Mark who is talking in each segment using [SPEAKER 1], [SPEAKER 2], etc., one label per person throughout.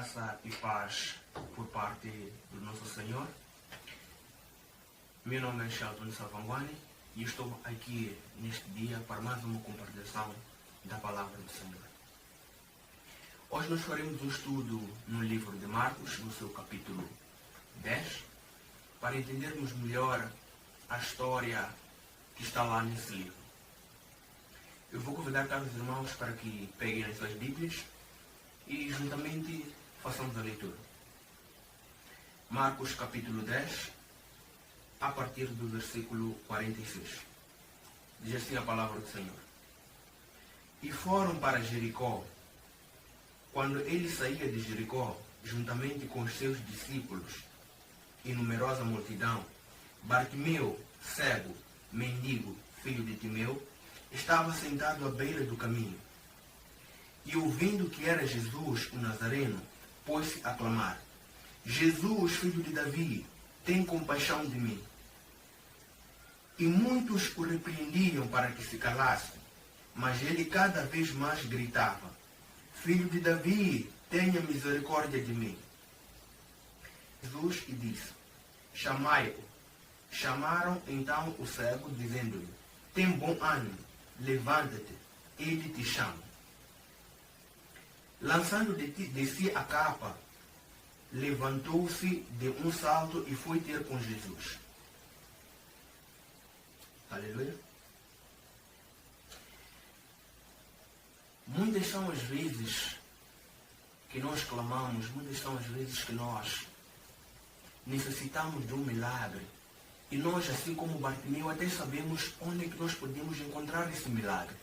[SPEAKER 1] Graça e paz por parte do nosso Senhor. Meu nome é Shelton Savangwani e estou aqui neste dia para mais uma compartilhação da Palavra do Senhor. Hoje nós faremos um estudo no livro de Marcos, no seu capítulo 10, para entendermos melhor a história que está lá nesse livro. Eu vou convidar caros irmãos para que peguem as suas Bíblias e juntamente façamos a leitura. Marcos capítulo 10, a partir do versículo 46. Diz assim a palavra do Senhor. E foram para Jericó. Quando ele saía de Jericó, juntamente com os seus discípulos e numerosa multidão, Bartimeu, cego, mendigo, filho de Timeu, estava sentado à beira do caminho. E ouvindo que era Jesus, o Nazareno, pôs-se a clamar: Jesus, filho de Davi, tem compaixão de mim. E muitos o repreendiam para que se calasse, mas ele cada vez mais gritava: Filho de Davi, tenha misericórdia de mim. Jesus lhe disse: Chamai-o. Chamaram então o cego, dizendo-lhe: Tem bom ânimo, levanta-te, ele te chama. Lançando de si a capa, levantou-se de um salto e foi ter com Jesus. Aleluia. Muitas são as vezes que nós clamamos, muitas são as vezes que nós necessitamos de um milagre. E nós, assim como Bartimeu, até sabemos onde é que nós podemos encontrar esse milagre.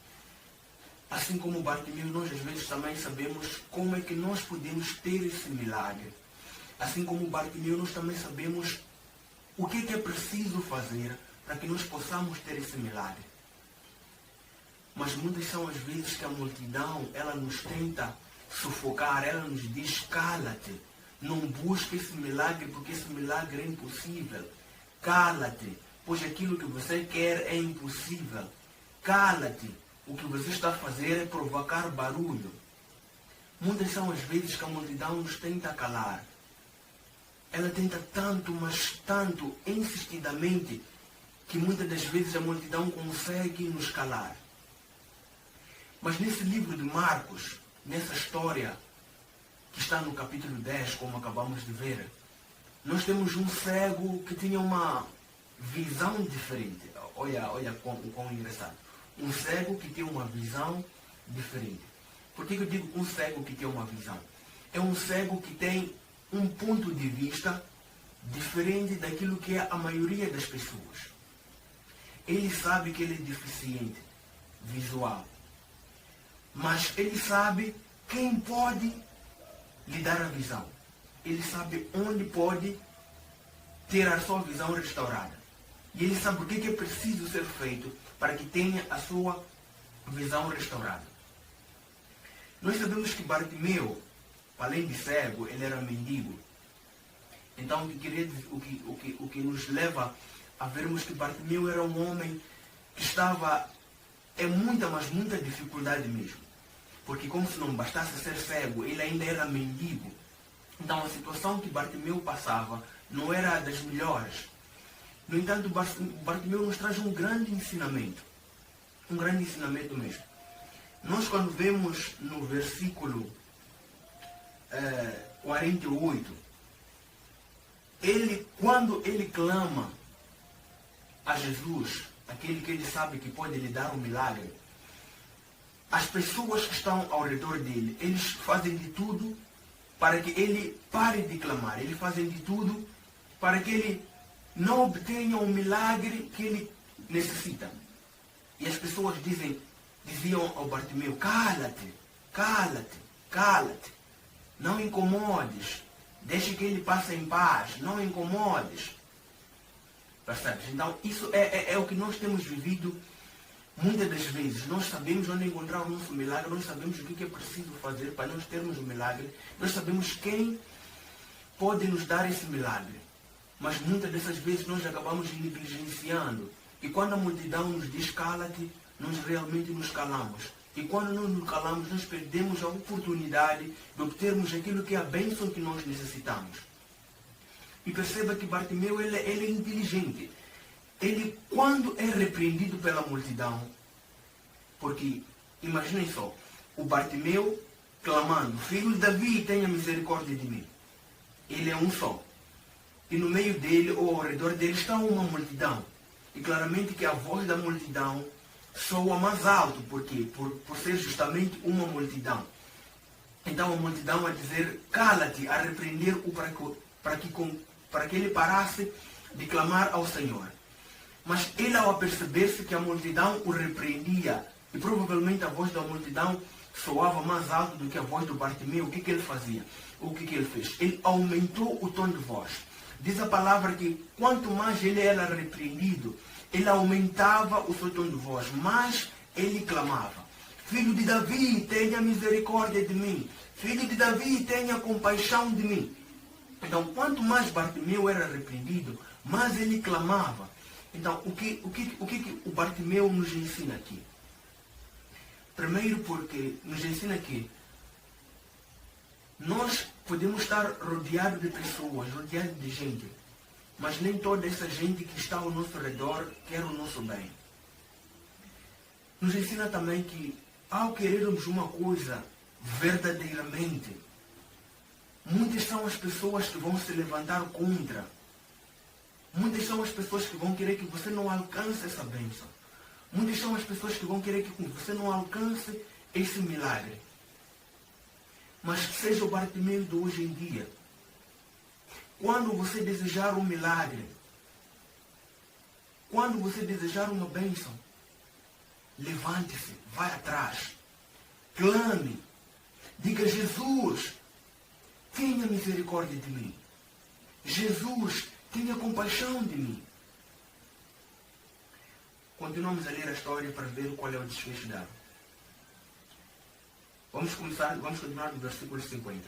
[SPEAKER 1] Assim como Bartimeu, nós às vezes também sabemos como é que nós podemos ter esse milagre. Assim como Bartimeu, nós também sabemos o que é preciso fazer para que nós possamos ter esse milagre. Mas muitas são as vezes que a multidão, ela nos tenta sufocar, ela nos diz: cala-te, não busque esse milagre porque esse milagre é impossível. Cala-te, pois aquilo que você quer é impossível. Cala-te, o que você está a fazer é provocar barulho. Muitas são as vezes que a multidão nos tenta calar. Ela tenta tanto, mas tanto, insistidamente, que muitas das vezes a multidão consegue nos calar. Mas nesse livro de Marcos, nessa história que está no capítulo 10, como acabamos de ver, nós temos um cego que tinha uma visão diferente. Olha quão engraçado. Um cego que tem uma visão diferente. Por que eu digo um cego que tem uma visão? É um cego que tem um ponto de vista diferente daquilo que é a maioria das pessoas. Ele sabe que ele é deficiente visual. Mas ele sabe quem pode lhe dar a visão. Ele sabe onde pode ter a sua visão restaurada. E ele sabe o que é preciso ser feito para que tenha a sua visão restaurada. Nós sabemos que Bartimeu, além de cego, ele era mendigo. Então o que nos leva a vermos que Bartimeu era um homem que estava em muita, mas muita dificuldade mesmo. Porque como se não bastasse ser cego, ele ainda era mendigo. Então a situação que Bartimeu passava não era das melhores. No entanto, Bartimeu nos traz um grande ensinamento. Um grande ensinamento mesmo. Nós quando vemos no versículo 48, quando ele clama a Jesus, aquele que ele sabe que pode lhe dar um milagre, as pessoas que estão ao redor dele, eles fazem de tudo para que ele pare de clamar. Eles fazem de tudo para que ele não obtenha o milagre que ele necessita. E as pessoas diziam ao Bartimeu: cala-te, cala-te, cala-te. Não incomodes. Deixe que ele passe em paz. Não incomodes. Percebes? Então, isso é o que nós temos vivido muitas das vezes. Nós sabemos onde encontrar o nosso milagre. Nós sabemos o que é preciso fazer para nós termos o milagre. Nós sabemos quem pode nos dar esse milagre. Mas muitas dessas vezes nós acabamos negligenciando. E quando a multidão nos diz cala-te, nós realmente nos calamos. E quando nós nos calamos, nós perdemos a oportunidade de obtermos aquilo que é a bênção que nós necessitamos. E perceba que Bartimeu ele é inteligente. Ele, quando é repreendido pela multidão, porque, imaginem só, o Bartimeu clamando, filho de Davi, tenha misericórdia de mim. Ele é um só. E no meio dele, ou ao redor dele, está uma multidão. E claramente que a voz da multidão soa mais alto. Por quê? Por ser justamente uma multidão. Então a multidão a dizer, cala-te, a repreender-o para que ele parasse de clamar ao Senhor. Mas ele, ao perceber-se que a multidão o repreendia, e provavelmente a voz da multidão soava mais alto do que a voz do Bartimeu, o que ele fazia? O que ele fez? Ele aumentou o tom de voz. Diz a palavra que quanto mais ele era repreendido, ele aumentava o seu tom de voz, mas ele clamava, filho de Davi, tenha misericórdia de mim. Filho de Davi, tenha compaixão de mim. Então, quanto mais Bartimeu era repreendido, mais ele clamava. Então, o que o Bartimeu nos ensina aqui? Primeiro porque nos ensina que nós podemos estar rodeados de pessoas, rodeados de gente, mas nem toda essa gente que está ao nosso redor quer o nosso bem. Nos ensina também que, ao querermos uma coisa verdadeiramente, muitas são as pessoas que vão se levantar contra. Muitas são as pessoas que vão querer que você não alcance essa bênção. Muitas são as pessoas que vão querer que você não alcance esse milagre. Mas seja o Bartimeu de hoje em dia. Quando você desejar um milagre, quando você desejar uma bênção, levante-se, vai atrás, clame, diga, Jesus, tenha misericórdia de mim. Jesus, tenha compaixão de mim. Continuamos a ler a história para ver qual é o desfecho dela. Vamos continuar no versículo 50.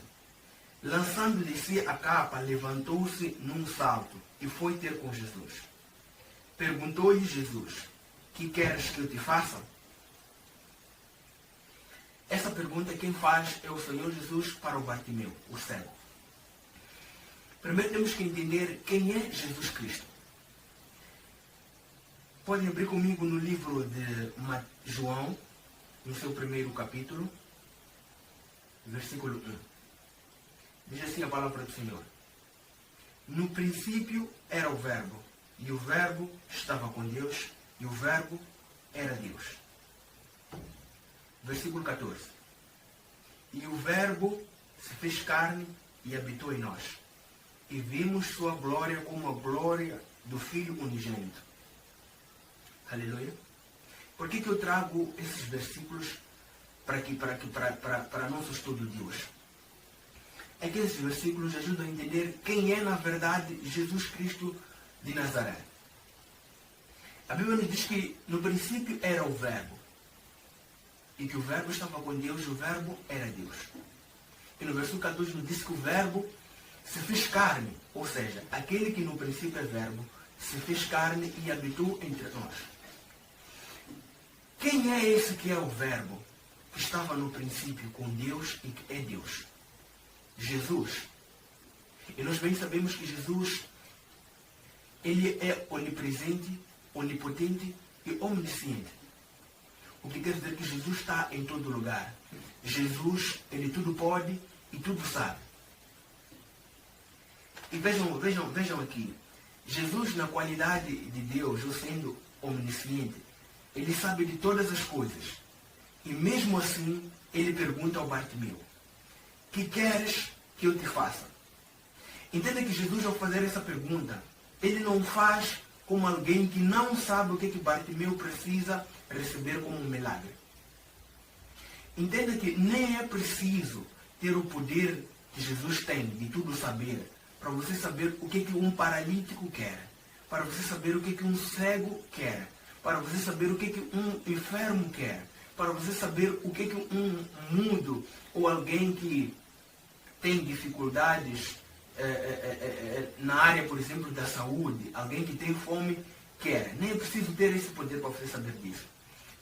[SPEAKER 1] Lançando de si a capa, levantou-se num salto e foi ter com Jesus. Perguntou-lhe Jesus, que queres que eu te faça? Essa pergunta quem faz é o Senhor Jesus para o Bartimeu, o cego. Primeiro temos que entender quem é Jesus Cristo. Podem abrir comigo no livro de João, no seu primeiro capítulo, versículo 1. Diz assim a palavra do Senhor. No princípio era o Verbo, e o Verbo estava com Deus, e o Verbo era Deus. Versículo 14. E o Verbo se fez carne e habitou em nós. E vimos sua glória como a glória do Filho unigênito. Aleluia. Por que eu trago esses versículos para nosso estudo de hoje? É que esses versículos ajudam a entender quem é, na verdade, Jesus Cristo de Nazaré. A Bíblia nos diz que no princípio era o Verbo. E que o Verbo estava com Deus e o Verbo era Deus. E no versículo 14 nos diz que o Verbo se fez carne. Ou seja, aquele que no princípio é Verbo, se fez carne e habitou entre nós. Quem é esse que é o Verbo? Que estava no princípio com Deus e que é Deus? Jesus. E nós bem sabemos que Jesus, ele é onipresente, onipotente e omnisciente. O que quer dizer que Jesus está em todo lugar. Jesus, ele tudo pode e tudo sabe. E vejam aqui. Jesus, na qualidade de Deus, ou sendo omnisciente, ele sabe de todas as coisas. E mesmo assim, ele pergunta ao Bartimeu, que queres que eu te faça? Entenda que Jesus, ao fazer essa pergunta, ele não faz como alguém que não sabe o que Bartimeu precisa receber como um milagre. Entenda que nem é preciso ter o poder que Jesus tem de tudo saber para você saber o que um paralítico quer, para você saber o que um cego quer, para você saber o que um enfermo quer, para você saber o que um mudo ou alguém que tem dificuldades na área, por exemplo, da saúde, alguém que tem fome quer. Nem é preciso ter esse poder para você saber disso.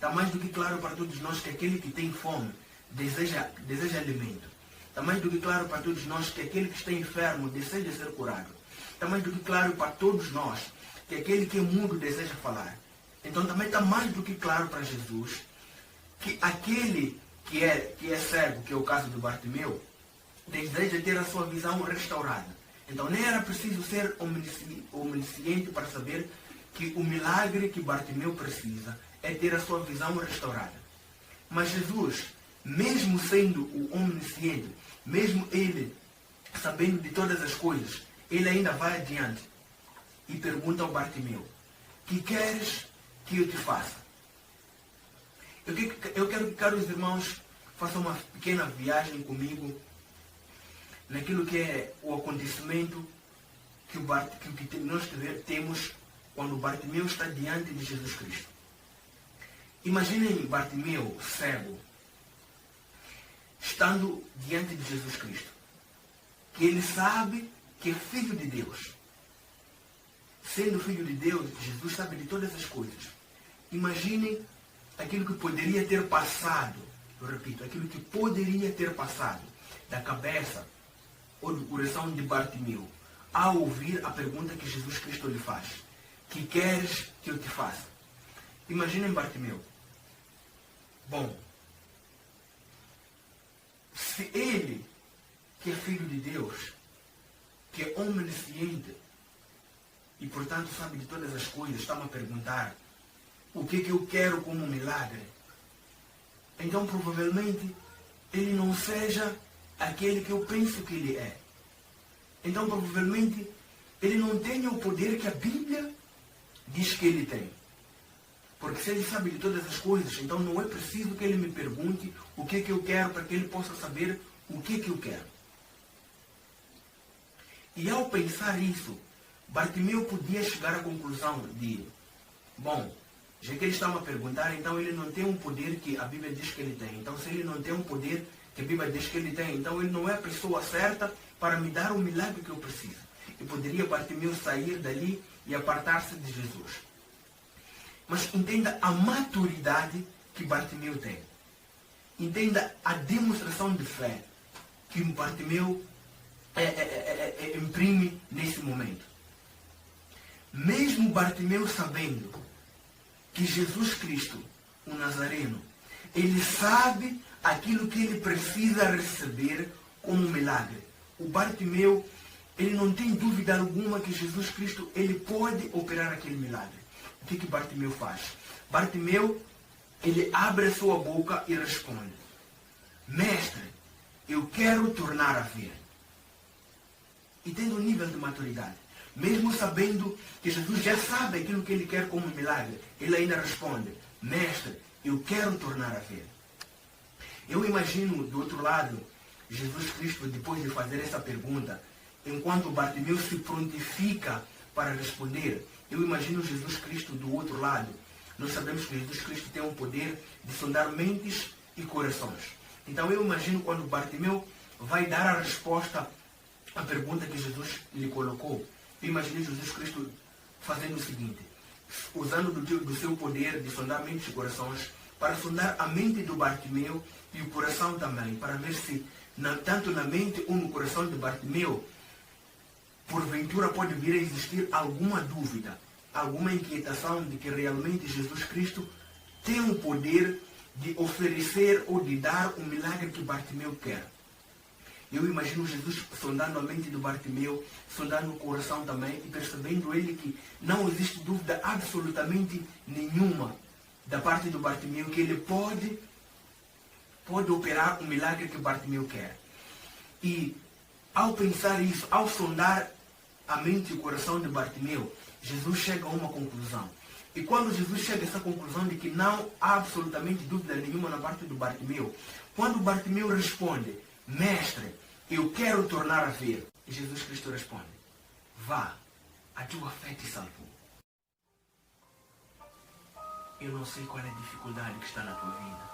[SPEAKER 1] Está mais do que claro para todos nós que aquele que tem fome deseja alimento. Está mais do que claro para todos nós que aquele que está enfermo deseja ser curado. Está mais do que claro para todos nós que aquele que é mudo deseja falar. Então também está mais do que claro para Jesus que aquele que é cego, que é o caso do Bartimeu, deseja ter a sua visão restaurada. Então nem era preciso ser omnisciente para saber que o milagre que Bartimeu precisa é ter a sua visão restaurada. Mas Jesus, mesmo sendo o omnisciente, mesmo ele sabendo de todas as coisas, ele ainda vai adiante e pergunta ao Bartimeu: que queres que eu te faça? Eu quero que, caros irmãos, façam uma pequena viagem comigo naquilo que é o acontecimento que nós temos quando Bartimeu está diante de Jesus Cristo. Imaginem Bartimeu, cego, estando diante de Jesus Cristo, que ele sabe que é filho de Deus. Sendo filho de Deus, Jesus sabe de todas as coisas. Imaginem aquilo que poderia ter passado, eu repito, aquilo que poderia ter passado da cabeça ou do coração de Bartimeu ao ouvir a pergunta que Jesus Cristo lhe faz: que queres que eu te faça? Imaginem Bartimeu. Bom, se ele, que é filho de Deus, que é onisciente e portanto sabe de todas as coisas, está-me a perguntar o que eu quero como milagre, então provavelmente ele não seja aquele que eu penso que ele é. Então provavelmente ele não tenha o poder que a Bíblia diz que ele tem. Porque se ele sabe de todas as coisas, então não é preciso que ele me pergunte o que eu quero para que ele possa saber o que eu quero. E ao pensar isso, Bartimeu podia chegar à conclusão de: bom, já que ele está a perguntar, então ele não tem um poder que a Bíblia diz que ele tem. Então se ele não tem um poder que a Bíblia diz que ele tem, então ele não é a pessoa certa para me dar o milagre que eu preciso. E poderia Bartimeu sair dali e apartar-se de Jesus. Mas entenda a maturidade que Bartimeu tem. Entenda a demonstração de fé que Bartimeu imprime nesse momento. Mesmo Bartimeu sabendo que Jesus Cristo, o Nazareno, ele sabe aquilo que ele precisa receber como milagre. O Bartimeu, ele não tem dúvida alguma que Jesus Cristo, ele pode operar aquele milagre. O que Bartimeu faz? Bartimeu, ele abre a sua boca e responde: Mestre, eu quero tornar a ver. E tendo um nível de maturidade, mesmo sabendo que Jesus já sabe aquilo que ele quer como milagre, ele ainda responde: Mestre, eu quero tornar a ver. Eu imagino do outro lado, Jesus Cristo, depois de fazer essa pergunta, enquanto Bartimeu se prontifica para responder, eu imagino Jesus Cristo do outro lado. Nós sabemos que Jesus Cristo tem um poder de sondar mentes e corações. Então eu imagino quando Bartimeu vai dar a resposta à pergunta que Jesus lhe colocou. Eu imagino Jesus Cristo fazendo o seguinte: usando do seu poder de sondar mentes e corações, para sondar a mente do Bartimeu e o coração também, para ver se, tanto na mente ou no coração de Bartimeu, porventura pode vir a existir alguma dúvida, alguma inquietação de que realmente Jesus Cristo tem o poder de oferecer ou de dar o milagre que Bartimeu quer. Eu imagino Jesus sondando a mente do Bartimeu, sondando o coração também, e percebendo ele que não existe dúvida absolutamente nenhuma da parte do Bartimeu que ele pode operar o milagre que Bartimeu quer. E ao pensar isso, ao sondar a mente e o coração de Bartimeu, Jesus chega a uma conclusão. E quando Jesus chega a essa conclusão de que não há absolutamente dúvida nenhuma na parte do Bartimeu, quando Bartimeu responde: Mestre, eu quero tornar a ver, e Jesus Cristo responde: vá, a tua fé te salvou. Eu não sei qual é a dificuldade que está na tua vida.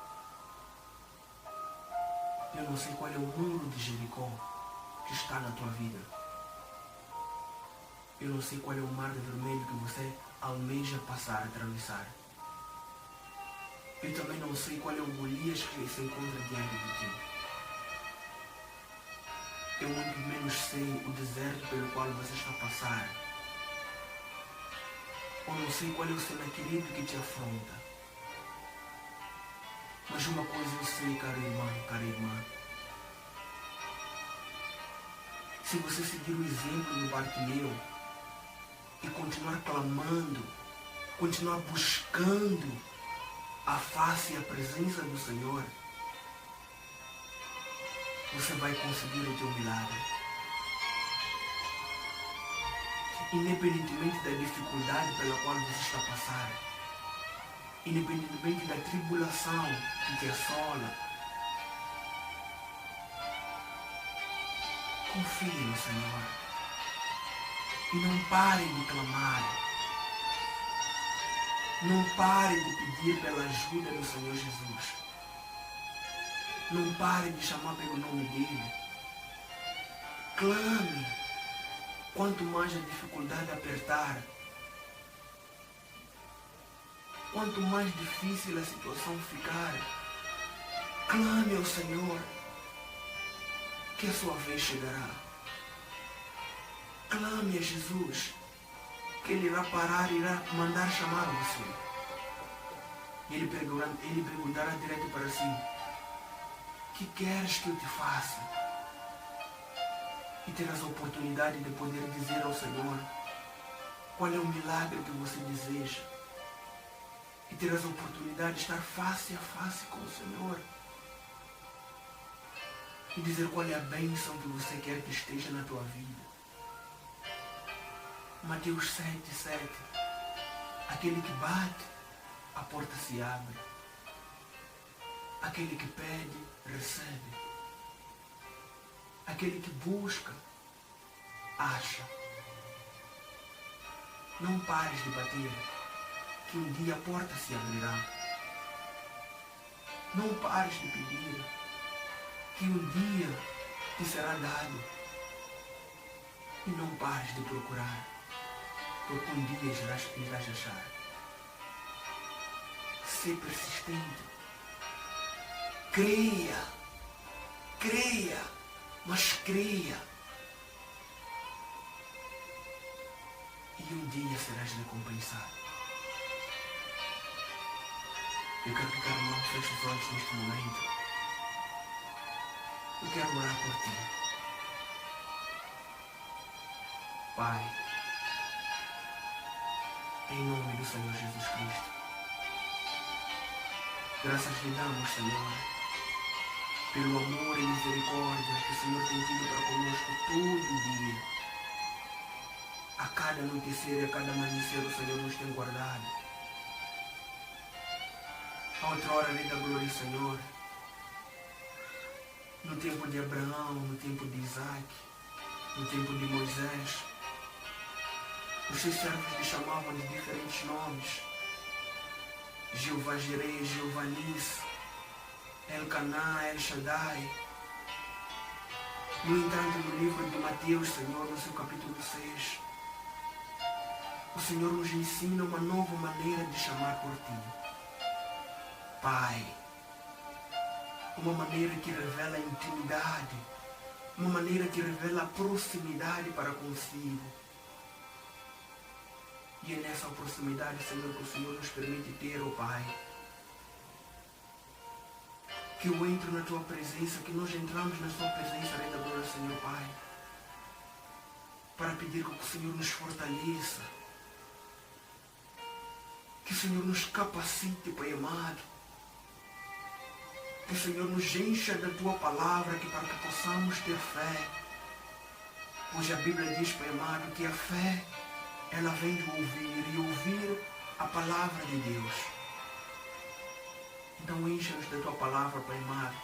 [SPEAKER 1] Eu não sei qual é o muro de Jericó que está na tua vida. Eu não sei qual é o mar vermelho que você almeja passar, atravessar. Eu também não sei qual é o Golias que se encontra diante de ti. Eu muito menos sei o deserto pelo qual você está a passar. Ou não sei qual é o Senaqueribe que te afronta. Mas uma coisa eu sei, cara irmão, cara irmã. Se você seguir o exemplo do Bartimeu e continuar clamando, continuar buscando a face e a presença do Senhor, você vai conseguir o teu milagre. Independentemente da dificuldade pela qual você está a passar, independentemente da tribulação que te assola, confie no Senhor e não pare de clamar. Não pare de pedir pela ajuda do Senhor Jesus. Não pare de chamar pelo nome dele. Clame. Quanto mais a dificuldade apertar, quanto mais difícil a situação ficar, clame ao Senhor, que a sua vez chegará. Clame a Jesus, que Ele irá parar, irá mandar chamar você. E Ele perguntará direto para si: que queres que eu te faça? E terás a oportunidade de poder dizer ao Senhor qual é o milagre que você deseja. E terás a oportunidade de estar face a face com o Senhor. E dizer qual é a bênção que você quer que esteja na tua vida. Mateus 7:7. Aquele que bate, a porta se abre. Aquele que pede, recebe. Aquele que busca, acha. Não pares de bater, que um dia a porta se abrirá. Não pares de pedir, que um dia te será dado. E não pares de procurar, porque um dia irás achar. Ser persistente. Creia, creia, mas creia. E um dia serás recompensado. Eu quero que cada irmão feche os olhos neste momento. Eu quero orar por ti. Pai, em nome do Senhor Jesus Cristo, graças lhe damos, Senhor, pelo amor e misericórdia que o Senhor tem tido para conosco todo dia. A cada anoitecer e a cada amanhecer o Senhor nos tem guardado. A outra hora lhe dá glória, Senhor. No tempo de Abraão, no tempo de Isaac, no tempo de Moisés, os seus servos lhe chamavam de diferentes nomes. Jeová Jireh, Jeová Nis, Elcaná, El Shaddai. No entanto, no livro de Mateus, Senhor, no seu capítulo 6, o Senhor nos ensina uma nova maneira de chamar por ti. Pai, uma maneira que revela a intimidade, uma maneira que revela a proximidade para consigo. E é nessa proximidade, Senhor, que o Senhor nos permite ter, ó Pai. Que eu entro na Tua presença, que nós entramos na Tua presença, Rei da Glória, Senhor Pai, para pedir que o Senhor nos fortaleça, que o Senhor nos capacite, Pai amado, que o Senhor nos encha da Tua palavra, para que possamos ter fé, pois a Bíblia diz, Pai amado, que a fé, ela vem de ouvir, e ouvir a palavra de Deus. Então encha-nos da Tua palavra, Pai amado,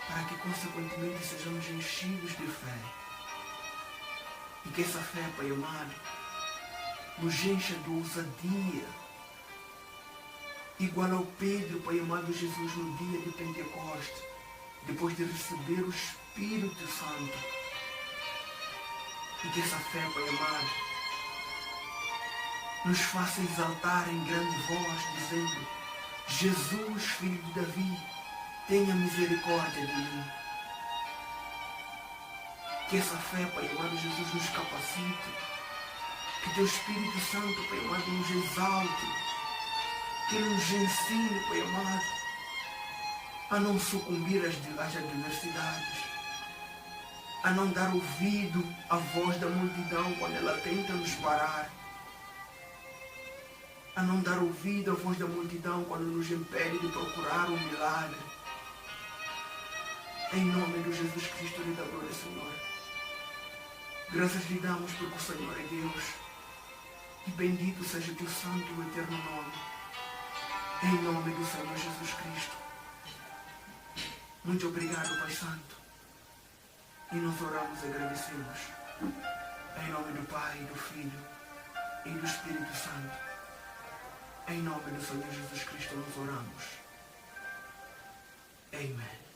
[SPEAKER 1] para que consequentemente sejamos enchidos de fé. E que essa fé, Pai amado, nos encha de ousadia, igual ao Pedro, Pai amado Jesus, no dia de Pentecostes, depois de receber o Espírito Santo. E que essa fé, Pai amado, nos faça exaltar em grande voz, dizendo: Jesus, filho de Davi, tenha misericórdia de mim. Que essa fé, Pai amado Jesus, nos capacite. Que Teu Espírito Santo, Pai amado, nos exalte. Que Ele nos ensine, Pai amado, a não sucumbir às adversidades, a não dar ouvido à voz da multidão quando ela tenta nos parar, a não dar ouvido à voz da multidão quando nos impede de procurar um milagre. Em nome de Jesus Cristo lhe dá glória, Senhor. Graças lhe damos porque o Senhor é Deus. E bendito seja o Teu santo e eterno nome. Em nome do Senhor Jesus Cristo. Muito obrigado, Pai Santo. E nós oramos e agradecemos. Em nome do Pai, do Filho e do Espírito Santo. Em nome do Senhor Jesus Cristo nós oramos. Amém.